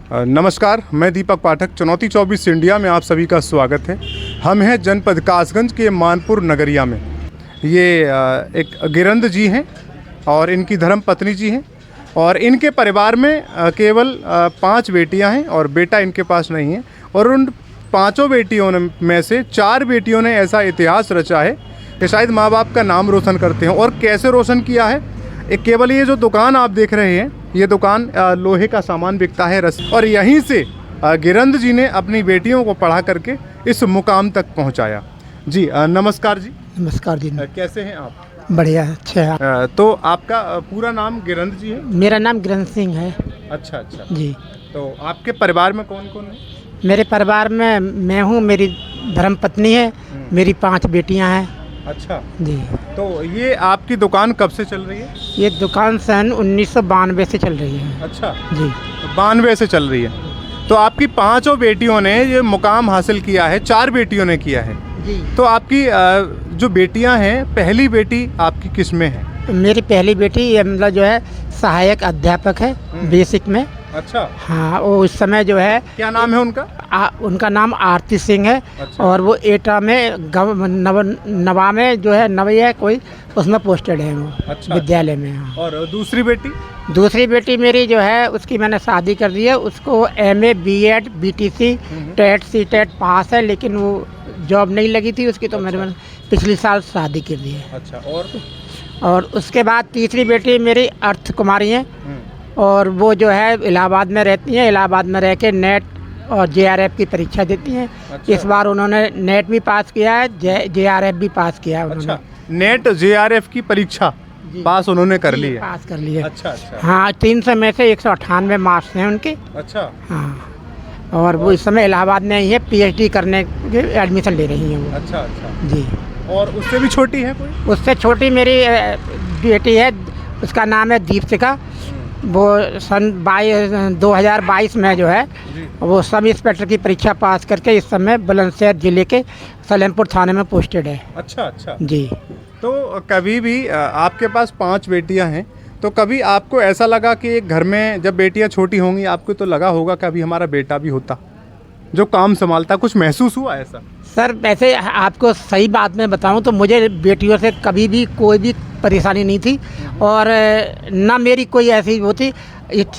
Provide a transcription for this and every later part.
नमस्कार, मैं दीपक पाठक। चुनौती 24 इंडिया में आप सभी का स्वागत है। हम हैं जनपद कासगंज के मानपुर नगरिया में। ये एक गिरंद जी हैं और इनकी धर्म पत्नी जी हैं और इनके परिवार में केवल 5 बेटियां हैं और बेटा इनके पास नहीं है। और उन 5 बेटियों में से 4 बेटियों ने ऐसा इतिहास रचा है कि शायद माँ बाप का नाम रोशन करते हैं। और कैसे रोशन किया है? एक केवल ये जो दुकान आप देख रहे हैं, ये दुकान लोहे का सामान बिकता है और यहीं से गिरंद जी ने अपनी बेटियों को पढ़ा करके इस मुकाम तक पहुंचाया। जी नमस्कार जी। नमस्कार जी। कैसे हैं आप? बढ़िया, अच्छा। तो आपका पूरा नाम गिरंद जी है? मेरा नाम गिरंद सिंह है। अच्छा अच्छा जी। तो आपके परिवार में कौन कौन है? मेरे परिवार में मैं हूँ, मेरी धर्मपत्नी है, मेरी 5 बेटियाँ हैं। अच्छा जी। तो ये आपकी दुकान कब से चल रही है? ये दुकान सन 1992 से चल रही है। अच्छा जी। 92 से चल रही है। तो आपकी 5 बेटियों ने ये मुकाम हासिल किया है, 4 बेटियों ने किया है। जी। तो आपकी जो बेटियां हैं, पहली बेटी आपकी किस में है? मेरी पहली बेटी ये मतलब जो है सहायक अध्यापक है बेसिक में। अच्छा। हाँ, वो इस समय जो है, क्या नाम है उनका? उनका नाम आरती सिंह है। अच्छा। और वो एटा में नवा में जो है नवी है कोई, उसमें पोस्टेड है वो। अच्छा। विद्यालय में। हाँ। और दूसरी बेटी? दूसरी बेटी मेरी जो है उसकी मैंने शादी कर दी है। उसको MA BEd BTC TET CTET pass है, लेकिन वो जॉब नहीं लगी थी उसकी, तो मैंने पिछले साल शादी कर दी है। अच्छा। और उसके बाद तीसरी बेटी मेरी अर्थ कुमारी है और वो जो है इलाहाबाद में रहती हैं। इलाहाबाद में रह के नेट और JRF की परीक्षा देती हैं। अच्छा। इस बार उन्होंने नेट भी पास किया है, JRF भी पास किया है उन्होंने। अच्छा, नेट JRF की परीक्षा पास उन्होंने कर ली है? पास कर ली है। अच्छा अच्छा। हाँ, 300 में से 198 मार्क्स हैं उनके। अच्छा। हाँ, और वो इस समय इलाहाबाद में ही है, PhD करने के एडमिशन ले रही हैं वो। अच्छा अच्छा जी। और उससे भी छोटी है कोई? उससे छोटी मेरी बेटी है, उसका नाम है दीपशिका। वो सन 2022 में जो है वो सब इंस्पेक्टर की परीक्षा पास करके इस समय बुलंदशहर जिले के सलेमपुर थाने में पोस्टेड है। अच्छा अच्छा। जी। तो कभी भी आपके पास 5 बेटियां हैं, तो कभी आपको ऐसा लगा कि एक घर में जब बेटियां छोटी होंगी, आपको तो लगा होगा कि अभी हमारा बेटा भी होता जो काम संभालता? कुछ महसूस हुआ ऐसा? सर, वैसे आपको सही बात में बताऊं तो मुझे बेटियों से कभी भी कोई भी परेशानी नहीं थी और ना मेरी कोई ऐसी वो थी।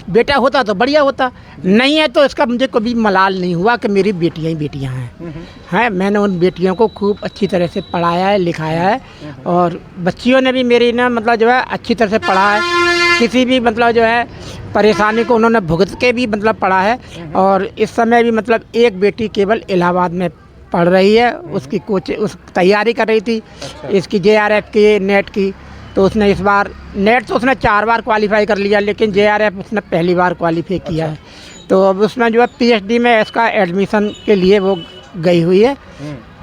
बेटा होता तो बढ़िया होता, नहीं है तो इसका मुझे कभी मलाल नहीं हुआ कि मेरी बेटियां ही बेटियां हैं। मैंने उन बेटियों को खूब अच्छी तरह से पढ़ाया है, लिखाया है और बच्चियों ने भी मेरी ना मतलब जो है अच्छी तरह से पढ़ा है। किसी भी मतलब जो है परेशानी को उन्होंने भुगत के भी मतलब पढ़ा है। और इस समय भी मतलब एक बेटी केवल इलाहाबाद में पढ़ रही है, उसकी उस तैयारी कर रही थी। अच्छा। इसकी JRF की, नेट की, तो उसने इस बार नेट तो उसने 4 बार क्वालिफाई कर लिया, लेकिन JRF उसने पहली बार क्वालिफाई किया है। तो अब उसमें जो है PhD में इसका एडमिशन के लिए वो गई हुई है,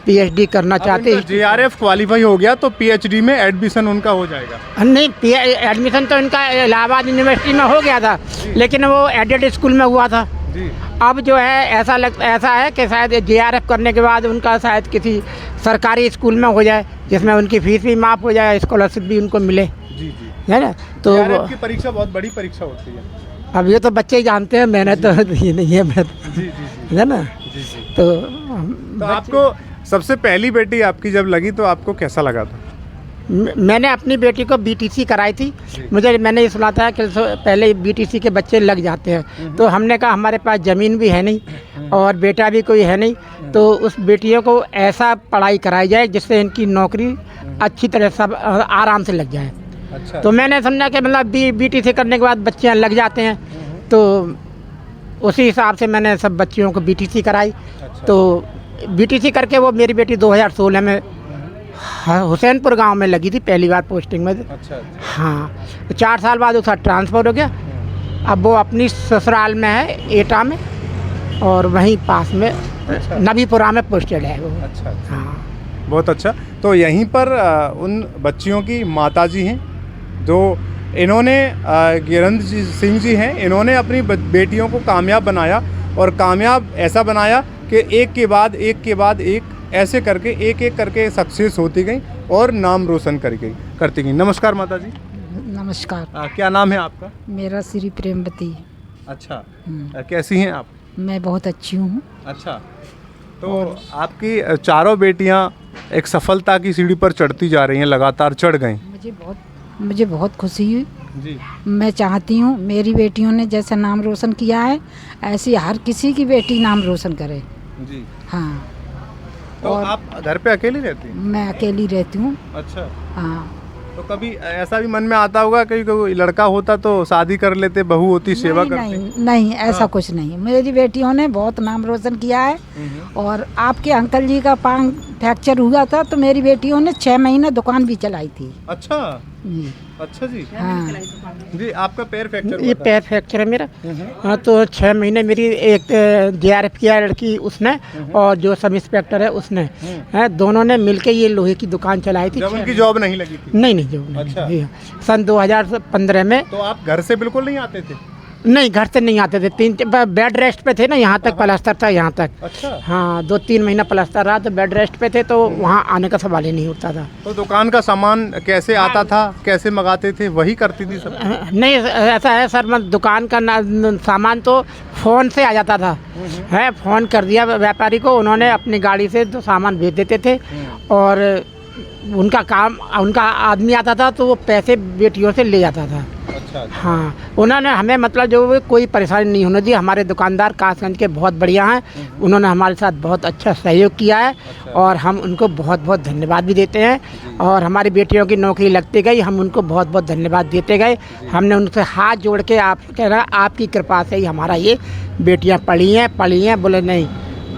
PhD करना चाहती है। JRF क्वालिफाई हो गया तो PhD में एडमिशन उनका हो जाएगा? नहीं, एडमिशन तो इनका इलाहाबाद यूनिवर्सिटी में हो गया था, लेकिन वो एडेड स्कूल में हुआ था। अब जो है ऐसा है कि शायद JRF करने के बाद उनका शायद किसी सरकारी स्कूल में हो जाए, जिसमें उनकी फीस भी माफ़ हो जाए, स्कॉलरशिप भी उनको मिले। जी जी, है ना। तो JRF की परीक्षा बहुत बड़ी परीक्षा होती है। अब ये तो बच्चे ही जानते हैं, मैंने तो ये नहीं है। जी जी, है ना। जी जी। तो आपको सबसे पहली बेटी आपकी जब लगी तो आपको कैसा लगा था? मैंने अपनी बेटी को BTC कराई थी। मैंने ये सुना था कि पहले BTC के बच्चे लग जाते हैं, तो हमने कहा हमारे पास ज़मीन भी है नहीं और बेटा भी कोई है नहीं, तो उस बेटियों को ऐसा पढ़ाई कराई जाए जिससे इनकी नौकरी अच्छी तरह सब आराम से लग जाए। अच्छा। तो मैंने समझा कि मतलब BTC करने के बाद बच्चियाँ लग जाते हैं, तो उसी हिसाब से मैंने सब बच्चियों को BTC कराई। अच्छा। तो BTC करके वो मेरी बेटी 2016 में हुसैनपुर गांव में लगी थी पहली बार पोस्टिंग में। अच्छा। हाँ, तो 4 साल बाद उसका ट्रांसफ़र हो गया। अब वो अपनी ससुराल में है, एटा में, और वहीं पास में। अच्छा। नबीपुरा में पोस्टेड है वो। अच्छा। हाँ, बहुत अच्छा। तो यहीं पर उन बच्चियों की माताजी हैं जो इन्होंने गिरंद सिंह जी हैं, इन्होंने अपनी बेटियों को कामयाब बनाया और कामयाब ऐसा बनाया कि एक के बाद एक ऐसे करके एक एक करके सक्सेस होती गई और नाम रोशन करती गई। नमस्कार माता जी। नमस्कार। क्या नाम है आपका? मेरा श्री प्रेमवती। अच्छा, कैसी हैं आप? मैं बहुत अच्छी हूँ। अच्छा, तो आपकी चारों बेटियां एक सफलता की सीढ़ी पर चढ़ती जा रही हैं, लगातार चढ़ गई। मुझे बहुत खुशी हुई। जी। मैं चाहती हूँ मेरी बेटियों ने जैसा नाम रोशन किया है ऐसी हर किसी की बेटी नाम रोशन करे। जी। हाँ। तो और आप घर पे अकेली रहती हैं? मैं अकेली रहती हूँ। अच्छा, हाँ। तो कभी ऐसा भी मन में आता होगा कि कोई लड़का होता तो शादी कर लेते, बहू होती, सेवा करती? नहीं ऐसा कुछ नहीं। मेरी बेटियों ने बहुत नाम रोशन किया है। और आपके अंकल जी का पांव फ्रैक्चर हुआ था तो मेरी बेटियों ने 6 महीने दुकान भी चलाई थी। अच्छा जी। अच्छा जी। हाँ। जी, आपका पैर फ्रैक्चर ये पैर फ्रैक्चर है मेरा। हाँ, तो 6 महीने मेरी एक JRF किया लड़की उसने और जो सब इंस्पेक्टर है उसने, है दोनों ने मिलके ये लोहे की दुकान चलाई थी। जब उनकी जॉब नहीं लगी थी? नहीं जॉब नहीं। अच्छा। जी हाँ। सन 2015 में। तो आप घर से बिल्कुल नहीं आते थे? नहीं, घर से नहीं आते थे। 3 बेड रेस्ट पे थे ना, यहाँ तक प्लास्टर था यहाँ तक। अच्छा। हाँ, 2-3 महीना प्लास्टर रहा तो बेड रेस्ट पे थे तो वहाँ आने का सवाल ही नहीं उठता था। तो दुकान का सामान कैसे आता था, कैसे मंगाते थे, वही करती थी सब? नहीं, ऐसा है सर, मैं दुकान का सामान तो फ़ोन से आ जाता था। है, फ़ोन कर दिया व्यापारी को, उन्होंने अपनी गाड़ी से तो सामान भेज देते थे और उनका काम, उनका आदमी आता था तो वो पैसे बेटियों से ले जाता था। अच्छा। हाँ, उन्होंने हमें मतलब जो कोई परेशानी नहीं होने दी। हमारे दुकानदार कासगंज के बहुत बढ़िया हैं, उन्होंने हमारे साथ बहुत अच्छा सहयोग किया है और हम उनको बहुत बहुत धन्यवाद भी देते हैं। और हमारी बेटियों की नौकरी लगती गई, हम उनको बहुत बहुत धन्यवाद देते गए। हमने उनसे हाथ जोड़ के आप कह रहा आपकी कृपा से ही हमारा ये बेटियाँ पढ़ी हैं। बोले नहीं,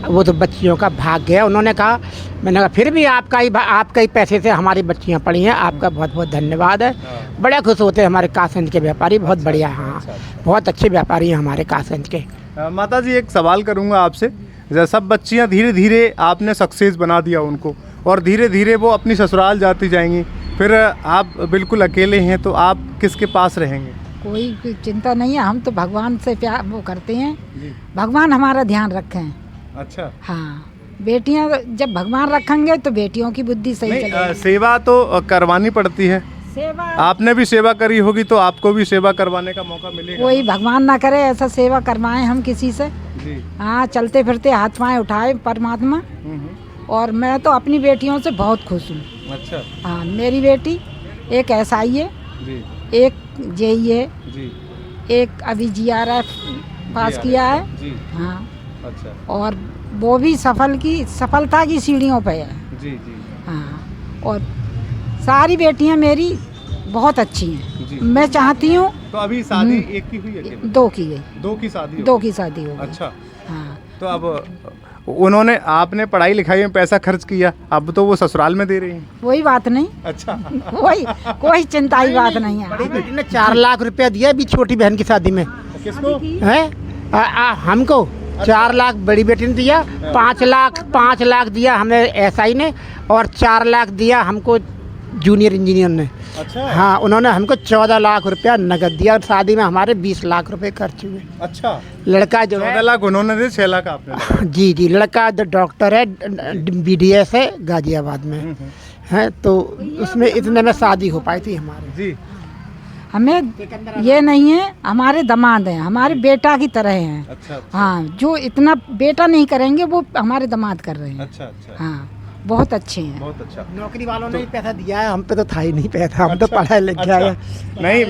वो तो बच्चियों का भाग्य है। उन्होंने कहा, मैंने कहा फिर भी आपका ही पैसे से हमारी बच्चियां पढ़ी हैं, आपका बहुत बहुत धन्यवाद है। बड़े खुश होते हैं हमारे कासगंज के व्यापारी, बहुत बढ़िया। हाँ, बहुत अच्छे व्यापारी हैं हमारे कासगंज के। माता जी, एक सवाल करूंगा आपसे। जैसे सब बच्चियां धीरे धीरे आपने सक्सेस बना दिया उनको और धीरे धीरे वो अपनी ससुराल जाती जाएंगी, फिर आप बिल्कुल अकेले हैं, तो आप किसके पास रहेंगे? कोई चिंता नहीं है, हम तो भगवान से प्यार वो करते हैं। भगवान हमारा ध्यान रखें। अच्छा। हाँ, बेटियां जब भगवान रखेंगे तो बेटियों की बुद्धि सही चलेगी। सेवा तो करवानी पड़ती है। सेवा आपने भी सेवा करी होगी तो आपको भी सेवा करवाने का मौका मिलेगा। कोई भगवान ना करे ऐसा सेवा करवाएं हम किसी से। जी। हाँ, चलते फिरते हाथ पाँव उठाए परमात्मा। और मैं तो अपनी बेटियों से बहुत खुश हूँ। अच्छा। हाँ, मेरी बेटी एक SI है जी। एक JE है जी। एक अभी GRF पास किया है। जी। हाँ। अच्छा। और वो भी सफलता की सीढ़ियों पे है। जी जी। हाँ, और सारी बेटियां मेरी बहुत अच्छी हैं। जी। मैं चाहती हूँ। तो अभी शादी एक की हुई है क्या? 2 की गई। 2 की शादी? 2 की शादी हो गई। अच्छा। हाँ। तो अब उन्होंने, आपने पढ़ाई लिखाई में पैसा खर्च किया, अब तो वो ससुराल में दे रही हैं। कोई बात नहीं। अच्छा। कोई चिंता की बात नहीं है। बड़ी बेटी ने 4 लाख रुपया दिया अभी छोटी बहन की शादी में। किसको? है हमको 4 लाख बड़ी बेटी ने दिया, 5 लाख दिया हमें SI ने और 4 लाख दिया हमको जूनियर इंजीनियर ने। अच्छा। हाँ, उन्होंने हमको 14 लाख रुपया नगद दिया और शादी में हमारे 20 लाख रुपए खर्च हुए। अच्छा। लड़का जो है 14 लाख उन्होंने दे, 6 लाख आपने? जी, लड़का जो डॉक्टर है, BDS है गाजियाबाद में है, तो उसमें इतने में शादी हो पाई थी हमारी। जी। हमें ये नहीं है, हमारे दामाद हैं, हमारे बेटा की तरह हैं। अच्छा। हाँ, जो इतना बेटा नहीं करेंगे वो हमारे दामाद कर रहे हैं। अच्छा। हाँ, बहुत अच्छे हैं। बहुत अच्छा। नौकरी वालों ने ही पैसा दिया है, हम पे तो था ही नहीं पैसा, हम तो पढ़ाई लिख गया है। नहीं,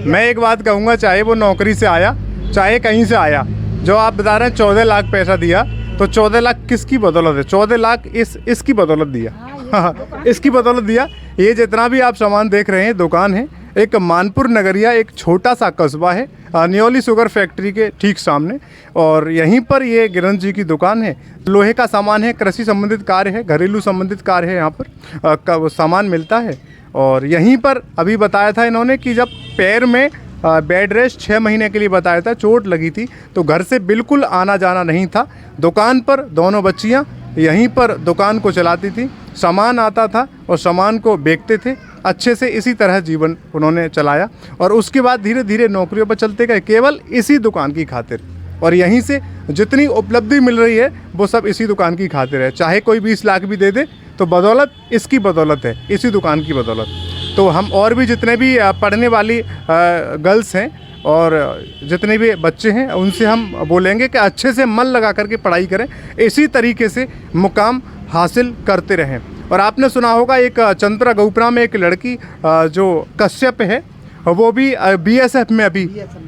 मैं एक बात कहूँगा, चाहे वो नौकरी से आया चाहे कहीं से आया, जो आप बता रहे हैं 14 लाख पैसा दिया, तो 14 लाख किसकी बदौलत है? 14 लाख इसकी बदौलत दिया। हाँ, इसकी बदौलत दिया। ये जितना भी आप सामान देख रहे हैं दुकान है, एक मानपुर नगरिया, एक छोटा सा कस्बा है न्योली शुगर फैक्ट्री के ठीक सामने, और यहीं पर ये गिरंद जी की दुकान है। लोहे का सामान है, कृषि संबंधित कार्य है, घरेलू संबंधित कार्य है, यहाँ पर का सामान मिलता है। और यहीं पर अभी बताया था इन्होंने कि जब पैर में बेड रेस्ट 6 महीने के लिए बताया था, चोट लगी थी, तो घर से बिल्कुल आना जाना नहीं था। दुकान पर दोनों बच्चियाँ यहीं पर दुकान को चलाती थी, सामान आता था और सामान को बेचते थे। अच्छे से इसी तरह जीवन उन्होंने चलाया और उसके बाद धीरे धीरे नौकरियों पर चलते गए, केवल इसी दुकान की खातिर। और यहीं से जितनी उपलब्धि मिल रही है वो सब इसी दुकान की खातिर है। चाहे कोई 20 लाख भी दे दे तो बदौलत इसकी बदौलत है, इसी दुकान की बदौलत। तो हम और भी जितने भी पढ़ने वाली गर्ल्स हैं, और जितने भी बच्चे हैं उनसे हम बोलेंगे कि अच्छे से मन लगा करके पढ़ाई करें, इसी तरीके से मुकाम हासिल करते रहें। और आपने सुना होगा एक चंद्रा गौपरा में एक लड़की जो कश्यप है, वो भी बीएसएफ में अभी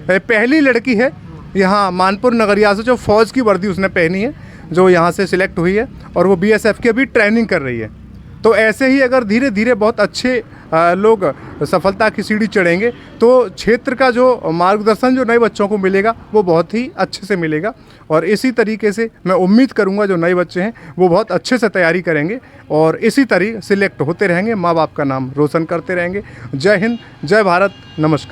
पहली लड़की है यहाँ मानपुर नगरिया से जो फ़ौज की वर्दी उसने पहनी है, जो यहाँ से सिलेक्ट हुई है और वो बीएसएफ की अभी ट्रेनिंग कर रही है। तो ऐसे ही अगर धीरे धीरे बहुत अच्छे लोग सफलता की सीढ़ी चढ़ेंगे तो क्षेत्र का जो मार्गदर्शन जो नए बच्चों को मिलेगा वो बहुत ही अच्छे से मिलेगा। और इसी तरीके से मैं उम्मीद करूंगा जो नए बच्चे हैं वो बहुत अच्छे से तैयारी करेंगे और इसी तरह सिलेक्ट होते रहेंगे, माँ बाप का नाम रोशन करते रहेंगे। जय हिंद, जय भारत, नमस्कार।